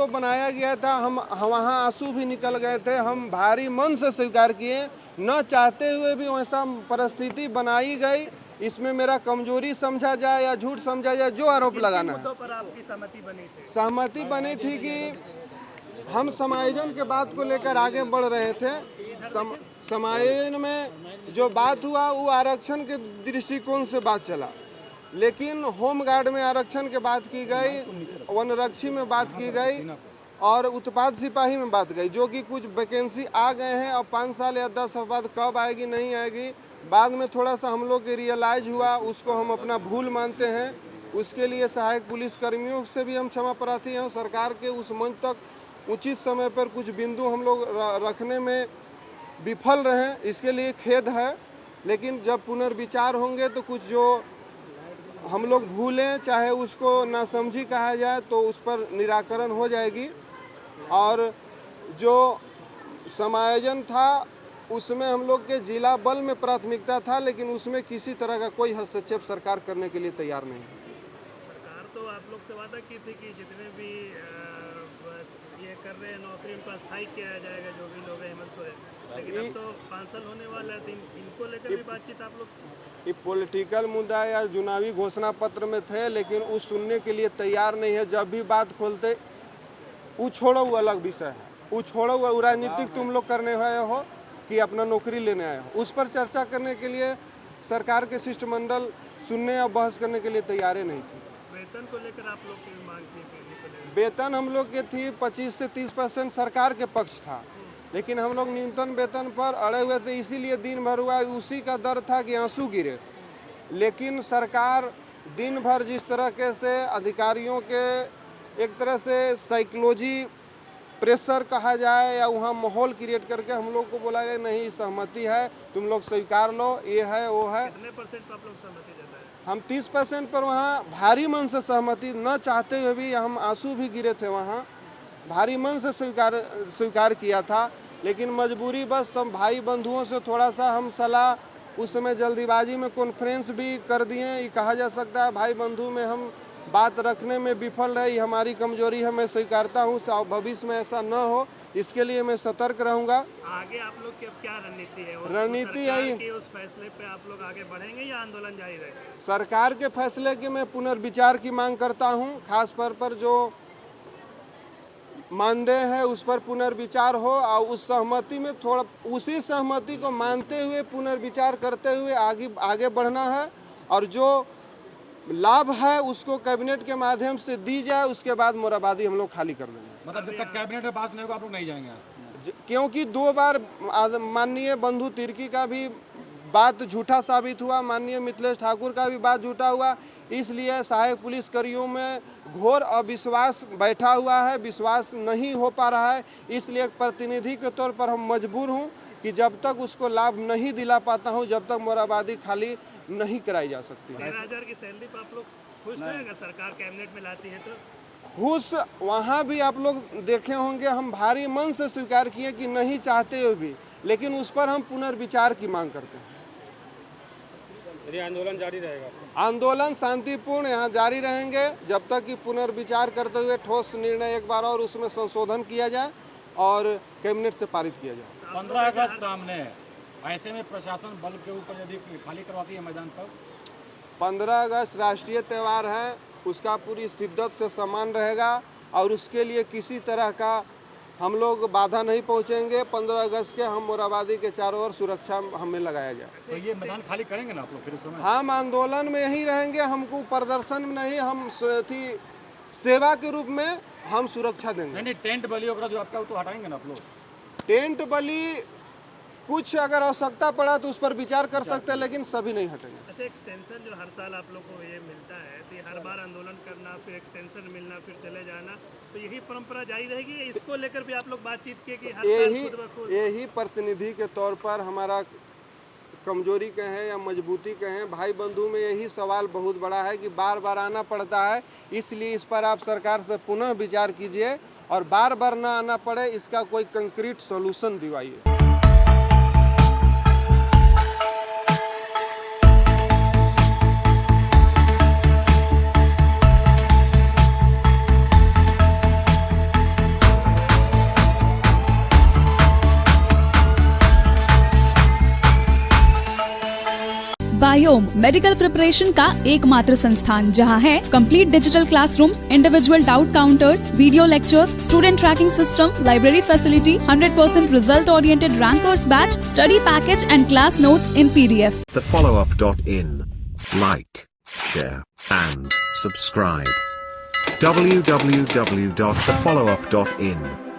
तो बनाया गया था, हम वहाँ आंसू भी निकल गए थे, हम भारी मन से स्वीकार किए, न चाहते हुए भी वैसा परिस्थिति बनाई गई। इसमें मेरा कमजोरी समझा जाए या झूठ समझा जाए, जो आरोप लगाना है। पर आपकी सहमति बनी थी? सहमति बनी थी कि हम समायोजन के बात को लेकर आगे बढ़ रहे थे। समायोजन में जो बात हुआ वो आरक्षण के दृष्टिकोण से बात चला, लेकिन होमगार्ड में आरक्षण की बात की गई, वनरक्षी में बात की गई और उत्पाद सिपाही में बात गई, जो कि कुछ वैकेंसी आ गए हैं। अब 5 साल या 10 साल बाद कब आएगी नहीं आएगी, बाद में थोड़ा सा हम लोग के रियलाइज हुआ, उसको हम अपना भूल मानते हैं। उसके लिए सहायक पुलिस कर्मियों से भी हम क्षमा प्रार्थी हैं। सरकार के उस मंच तक उचित समय पर कुछ बिंदु हम लोग रखने में विफल रहे, इसके लिए खेद है। लेकिन जब पुनर्विचार होंगे तो कुछ जो हम लोग भूलें, चाहे उसको नासमझी कहा जाए, तो उस पर निराकरण हो जाएगी। और जो समायोजन था उसमें हम लोग के जिला बल में प्राथमिकता था, लेकिन उसमें किसी तरह का कोई हस्तक्षेप सरकार करने के लिए तैयार नहीं है। सरकार तो आप लोग से वादा की थी कि जितने भी ये कर रहे हैं नौकरी उनका स्थायी किया जाएगा, जो भी लोग हैं हेमंत सोरेन, लेकिन अब तो 5 साल होने वाला है, इनको लेकर भी बातचीत आप लोग? ये पॉलिटिकल मुद्दा या चुनावी घोषणा पत्र में थे, लेकिन उस सुनने के लिए तैयार नहीं है। जब भी बात खोलते वो छोड़ो, वो अलग विषय है, वो छोड़ो, वो राजनीतिक तुम लोग करने आए हो कि अपना नौकरी लेने आए हो, उस पर चर्चा करने के लिए सरकार के शिष्टमंडल सुनने या बहस करने के लिए तैयार नहीं थी। वेतन को लेकर आप लोग की मांग थी? वेतन हम लोग के थी 25 से 30% सरकार के पक्ष था, लेकिन हम लोग न्यूनतम वेतन पर अड़े हुए थे, इसीलिए दिन भर हुआ। उसी का डर था कि आंसू गिरे, लेकिन सरकार दिन भर जिस तरह से अधिकारियों के एक तरह से साइकोलॉजी प्रेशर कहा जाए या वहाँ माहौल क्रिएट करके हम लोग को बोला गया नहीं सहमति है, तुम लोग स्वीकार लो, ये है वो है। कितने परसेंट आप लोग सहमति देता है? हम 30% पर वहाँ भारी मन से सहमति, न चाहते हुए भी हम आंसू भी गिरे थे, वहाँ भारी मन से स्वीकार किया था। लेकिन मजबूरी बस हम भाई बंधुओं से थोड़ा सा हम सलाह उस समय जल्दीबाजी में कॉन्फ्रेंस भी कर दिए। ये कहा जा सकता है भाई बंधु में हम बात रखने में विफल रहे, हमारी कमजोरी है, मैं स्वीकारता हूँ। भविष्य में ऐसा न हो इसके लिए मैं सतर्क रहूँगा। आगे आप लोग की अब क्या रणनीति है? रणनीति यही, उस फैसले पे आप लोग आगे बढ़ेंगे या आंदोलन जारी रहेगा? सरकार के फैसले के मैं पुनर्विचार की मांग करता हूँ, खास तौर पर जो मानदेय है उस पर पुनर्विचार हो और उस सहमति में थोड़ा उसी सहमति को मानते हुए पुनर्विचार करते हुए आगे बढ़ना है। और जो लाभ है उसको कैबिनेट के माध्यम से दी जाए, उसके बाद मोराबादी हम लोग खाली कर देंगे। मतलब जब तक कैबिनेट में पास नहीं होगा आप लोग नहीं जाएंगे? क्योंकि 2 बार माननीय बंधु तिर्की का भी बात झूठा साबित हुआ, माननीय मिथिलेश ठाकुर का भी बात झूठा हुआ, इसलिए सहायक पुलिसकर्मियों में घोर अविश्वास बैठा हुआ है, विश्वास नहीं हो पा रहा है। इसलिए एक प्रतिनिधि के तौर पर हम मजबूर हूँ कि जब तक उसको लाभ नहीं दिला पाता हूँ, जब तक मोराबादी खाली नहीं कराई जा सकती है। 13,000 की सैलरी पर आप लोग खुश हैं अगर सरकार कैबिनेट में लाती है तो? खुश वहाँ भी आप लोग देखे होंगे, हम भारी मन से स्वीकार किए कि नहीं चाहते हुए भी, लेकिन उस पर हम पुनर्विचार की मांग करते हैं। आंदोलन जारी रहेगा? आंदोलन शांतिपूर्ण यहाँ जारी रहेंगे जब तक कि पुनर्विचार करते हुए ठोस निर्णय एक बार और उसमें संशोधन किया जाए और कैबिनेट से पारित किया जाए। 15 अगस्त सामने है, ऐसे में प्रशासन बल के ऊपर यदि खाली करवाती है मैदान पर? 15 अगस्त राष्ट्रीय त्यौहार है, उसका पूरी शिद्दत से सम्मान रहेगा और उसके लिए किसी तरह का हम लोग बाधा नहीं पहुंचेंगे। 15 अगस्त के हम मोराबादी के चारों ओर सुरक्षा हमें लगाया जाए। तो ये मैदान खाली करेंगे ना आप लोग फिर उस समय? हम आंदोलन में यही रहेंगे, हमको प्रदर्शन में नहीं, हम थी सेवा के रूप में हम सुरक्षा देंगे। नहीं, टेंट बली वगैरह जो आपका तो हटाएंगे ना आप लोग? टेंट बली कुछ अगर आवश्यकता पड़ा तो उस पर विचार कर सकते हैं, लेकिन सभी नहीं हटेंगे। अच्छा, एक्सटेंशन जो हर साल आप लोग को ये मिलता है, तो ये हर बार आंदोलन करना, फिर एक्सटेंशन मिलना, फिर चले जाना, तो यही परंपरा जारी रहेगी? इसको लेकर भी आप लोग बातचीत किए कि हर साल खुद ब खुद? यही प्रतिनिधि के तौर पर हमारा कमजोरी कहें या मजबूती कहें, भाई बंधु में यही सवाल बहुत बड़ा है कि बार बार आना पड़ता है। इसलिए इस पर आप सरकार से पुनः विचार कीजिए और बार बार ना आना पड़े, इसका कोई कंक्रीट सॉल्यूशन दिवाइए। बायोम मेडिकल प्रिपरेशन का एकमात्र संस्थान जहां है complete digital classrooms, individual doubt counters, video lectures, student tracking system, library facility, 100% result oriented rankers batch, study package and class notes in PDF. thefollowup.in. Like, share, and subscribe. www.thefollowup.in